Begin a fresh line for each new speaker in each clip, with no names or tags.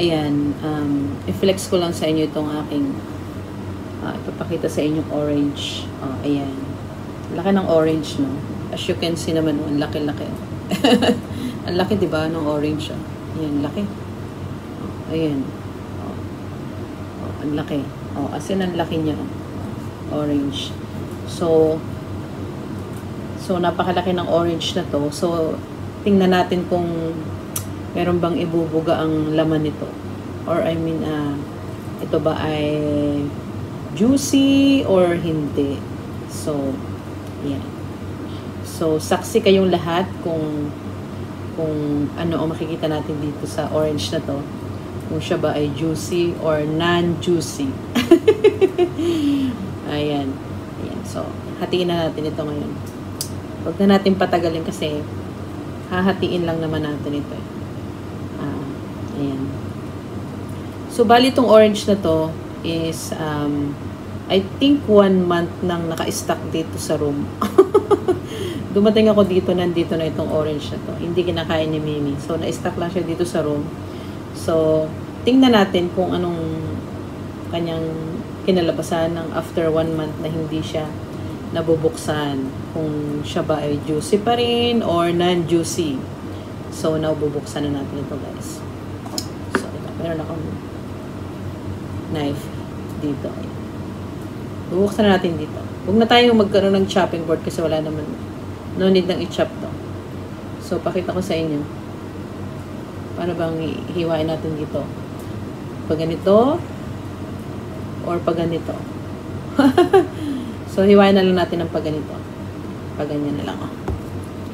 ayan, i-flex ko lang sa inyo itong aking, ipapakita sa inyong orange. Ayan. Laki ng orange, no? As you can see naman, ang laki-laki. Ang laki, diba, ng orange, Ayan, laki. Ayan. Ang laki. As in, ang laki niya. Orange. So, napakalaki ng orange na to. So, tingnan natin kung meron bang ibubuga ang laman nito. Or, I mean, ito ba ay juicy or hindi. So, yan. So, saksi kayong lahat kung ano ang makikita natin dito sa orange na to. Kung siya ba ay juicy or non-juicy. Ayan. Ayan. So, hatiin na natin ito ngayon. Huwag na natin patagalin kasi hahatiin lang naman natin ito. Ayan. So, bali itong orange na to is, I think 1 month nang naka-stack dito sa room. Dumating ako dito, nandito na itong orange na to. Hindi kinakain ni Mimi. So, na-stack lang siya dito sa room. So, tingnan natin kung anong kanyang kinalabasan ng after 1 month na hindi siya nabubuksan. Kung siya ba ay juicy pa rin or non-juicy. So, nabubuksan na natin ito, guys. So, ito. Meron akong knife dito. Bubuksan na natin dito. Huwag na tayong magkaroon ng chopping board kasi wala naman. No need nang i-chop to. So, pakita ko sa inyo. Paano bang hiwain natin dito? Pag ganito or pag ganito. So, hiwain na lang natin ng pag ganito. Pag ganyan na lang.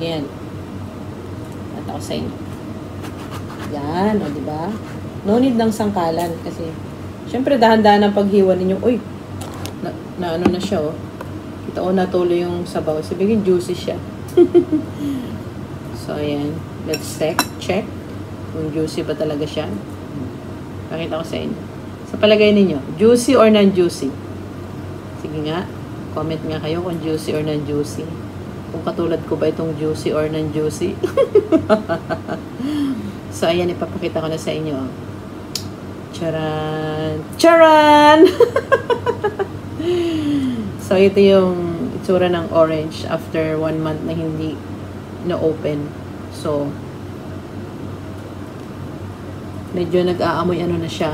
Yan. Pakita ko sa inyo. Yan, diba? No need ng sangkalan kasi syempre dahan-dahan ang paghiwa ninyo. Uy, na ano na siya, Kita ko natuloy yung sabaw. Sabihin, juicy siya. So, ayan. Let's check kung juicy ba talaga siya. Pakita ko sa inyo. Sa palagay ninyo, juicy or non-juicy? Sige nga. Comment nga kayo kung juicy or non-juicy. Kung katulad ko ba itong juicy or non-juicy. So, ayan. Ipapakita ko na sa inyo. Charan! Charan! So, ito yung itsura ng orange after 1 month na hindi na-open. So, medyo nag-aamoy ano na siya.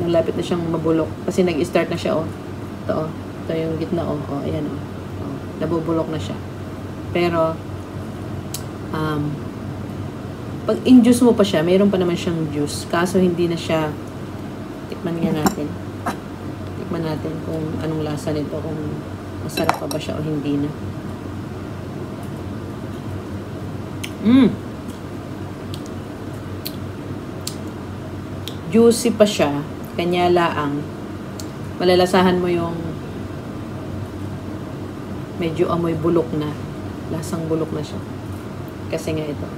Nalapit na siyang mabulok. Kasi nag-start na siya, Ito, Ito yung gitna, Ayan, Nabubulok na siya. Pero, pag in-juice mo pa siya, mayroon pa naman siyang juice. Kaso, hindi na siya, tikman nga natin. Tikman natin kung anong lasa nito, kung masarap pa ba siya o hindi na. Juicy pa siya, kanya laang. Malalasahan mo yung medyo amoy bulok na. Lasang bulok na siya. Kasi nga ito.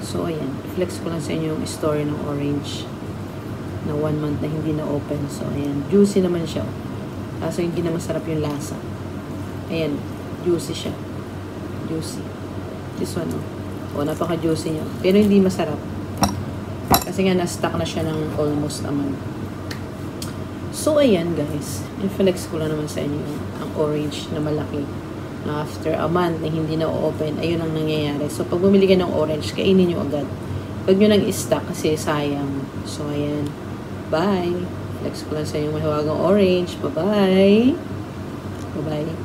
So, ayan. Flex ko lang sa inyo yung story ng orange na 1 month na hindi na open. So, ayan. Juicy naman siya. Kaso hindi na masarap yung lasa. Ayan. Juicy siya. Juicy. This one, napaka-juicy niya. Pero hindi masarap. Kasi nga, na-stuck na siya ng almost a month. So, ayan, guys. I-flex ko lang naman sa inyo ang orange na malaki. Na after a month na hindi na open, ayun ang nangyayari. So, pag bumili ka ng orange, kainin nyo agad. Huwag nyo nang i-stack kasi sayang. So, ayan. Bye. Flex ko lang sa inyo mahiwagang orange. Bye-bye. Bye-bye.